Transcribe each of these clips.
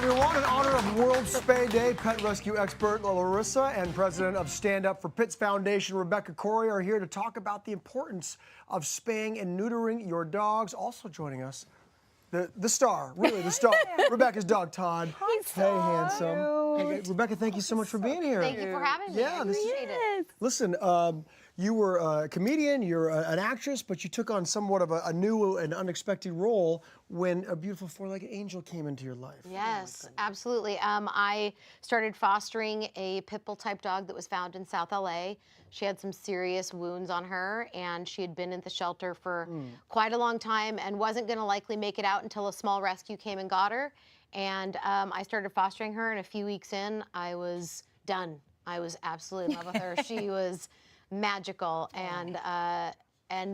everyone. In honor of World Spay Day, pet rescue expert Larissa and president of Stand Up for Pits Foundation, Rebecca Corry, are here to talk about the importance of spaying and neutering your dogs. Also joining us, the star, really the star, Rebecca's dog, Todd. Hey, handsome. Hey, Rebecca, thank you so much for being here. Thank you for having me. Yeah, I appreciate it. Listen, you were a comedian, you're an actress, but you took on somewhat of a new and unexpected role when a beautiful four-legged angel came into your life. Yes, absolutely. I started fostering a pit bull type dog that was found in South LA. She had some serious wounds on her, and she had been in the shelter for quite a long time and wasn't going to likely make it out until a small rescue came and got her. And I started fostering her, and a few weeks in, I was done. I was absolutely in love with her. She was magical, and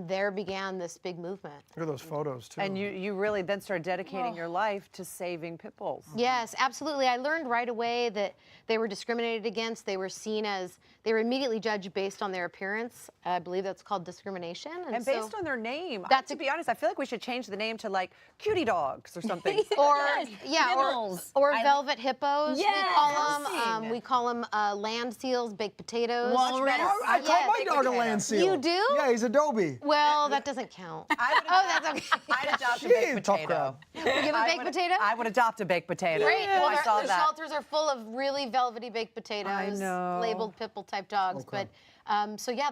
there began this big movement. Look at those photos, too. And you really then started dedicating your life to saving pit bulls. Yes, absolutely. I learned right away that they were discriminated against. They were seen as, they were immediately judged based on their appearance. I believe that's called discrimination. And based on their name. That's to be honest, I feel like we should change the name to like cutie dogs or something. Or Nibbles. or velvet hippos. Yes. We call them land seals, baked potatoes. Walrus. I call my dog a land seal. You do? Yeah, he's Adobe. Well, that doesn't count. That's okay. I'd adopt a baked Tough potato. You give a baked potato? I would adopt a baked potato. Great. Well, I saw the that. shelters are full of really velvety baked potatoes. I know. Labeled pit bull type dogs. But so yeah,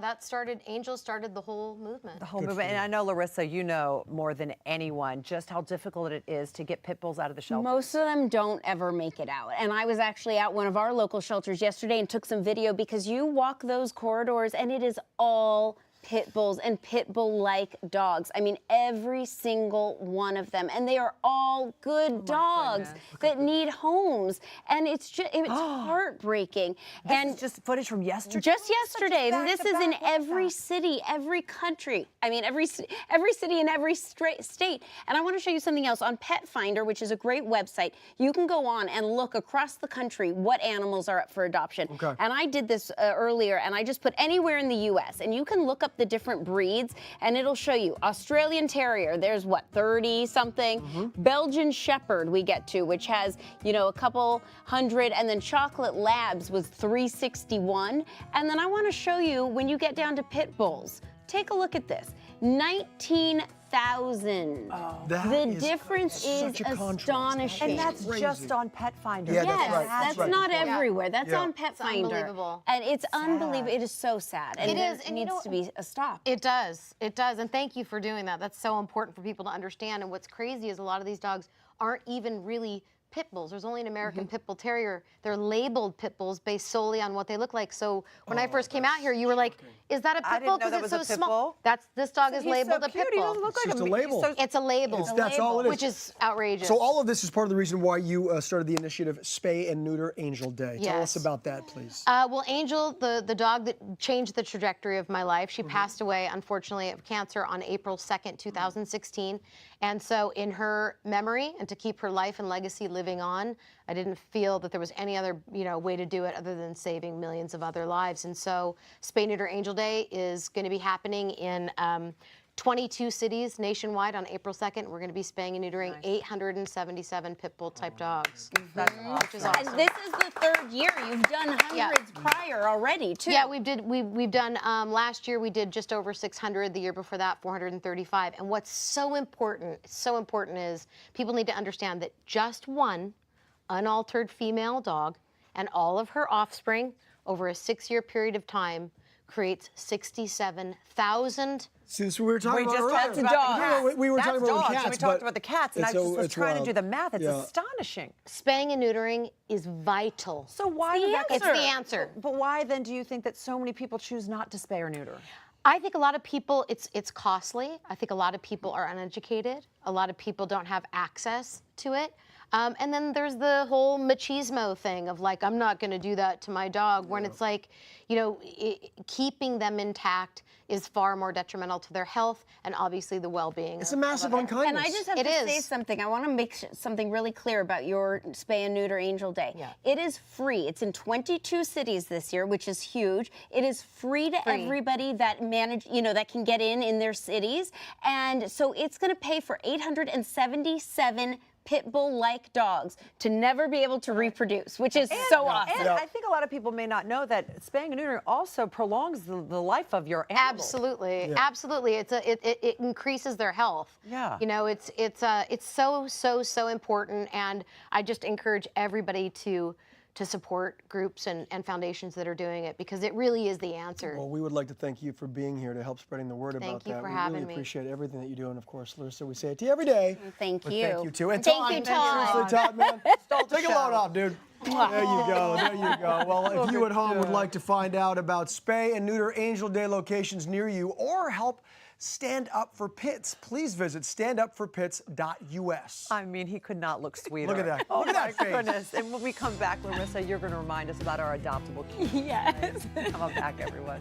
Angel started the whole movement. The whole movement. And I know, Larissa, you know more than anyone just how difficult it is to get pit bulls out of the shelter. Most of them don't ever make it out. And I was actually at one of our local shelters yesterday and took some video because you walk those corridors and it is all pit bulls and pit bull-like dogs. I mean, every single one of them. And they are all good dogs that need homes. And it's just, it's heartbreaking. This is just footage from yesterday? Just yesterday. And this is in every city, every country. I mean, every city in every state. And I want to show you something else. On Pet Finder, which is a great website, you can go on and look across the country what animals are up for adoption. Okay. And I did this earlier, and I just put anywhere in the U.S. And you can look up the different breeds, and it'll show you Australian Terrier. There's what, 30 something. Belgian Shepherd we get to, which has, you know, a couple hundred, and then Chocolate Labs was 361. And then I want to show you when you get down to pit bulls. Take a look at this. 19,000. The difference is astonishing. And that's just on Pet Finder. Yeah, Yes, that's right. not everywhere. That's on Pet Finder. Unbelievable. And it's unbelievable. It is so sad. And It is, there and you needs know, to be a stop. It does. It does. And thank you for doing that. That's so important for people to understand. And what's crazy is a lot of these dogs aren't even really pit bulls. There's only an American Pit Bull Terrier. They're labeled pit bulls based solely on what they look like. So when I first came out here, you were like, is that a pit bull because it's so small? This dog is labeled a pit bull. He doesn't look like just a label. It's a label. That's all it is. Which is outrageous. So all of this is part of the reason why you started the initiative Spay and Neuter Angel Day. Tell us about that, please. Well, Angel, the dog that changed the trajectory of my life, she passed away, unfortunately, of cancer on April 2nd, 2016. And so in her memory, and to keep her life and legacy living on, I didn't feel that there was any other way to do it other than saving millions of other lives. And so Spay Neuter Angel Day is going to be happening in 22 cities nationwide on April 2nd. We're going to be spaying and neutering 877 pit bull type dogs, which is awesome. And this is the third year. You've done hundreds prior already, too. Yeah, we've done, last year we did just over 600, the year before that 435. And what's so important is people need to understand that just one unaltered female dog and all of her offspring over a 6-year period of time creates 67,000. See, this is what we were talking about just talked earlier. about the cats. We were That's talking about dogs, the cats. and we talked about the cats, and I just was trying to do the math. It's astonishing. Spaying and neutering is vital. So why It's the answer. But why then do you think that so many people choose not to spay or neuter? I think a lot of people, it's costly. I think a lot of people are uneducated. A lot of people don't have access to it. And then there's the whole machismo thing of like, I'm not going to do that to my dog, when it's like, keeping them intact is far more detrimental to their health and obviously the well-being. It's a massive unkindness. And I just have to say something. I want to make something really clear about your Spay and Neuter Angel Day. Yeah. It is free. It's in 22 cities this year, which is huge. It is free to everybody that that can get in their cities. And so it's going to pay for 877 pit bull-like dogs to never be able to reproduce, which is so awesome. And I think a lot of people may not know that spaying and neutering also prolongs the life of your animal. Absolutely, absolutely. It increases their health. Yeah. You know, it's so important, and I just encourage everybody to support groups and foundations that are doing it, because it really is the answer. Well, we would like to thank you for being here to help spreading the word about that. Thank you for we having really me. appreciate everything that you do, and of course, Larissa, we say it to you every day. Thank But you. Thank you too. And Thank Todd, you, Todd. seriously, Todd, man, take a show. load off, dude. There you go. There you go. Well, if you at home would like to find out about spay and neuter Angel Day locations near you, or help stand up for pits, please visit standupforpits.us. I mean, he could not look sweeter. Look at that. Oh Look at my that face. goodness. And when we come back, Larissa, you're going to remind us about our adoptable kids. Yes. Come on back, everyone.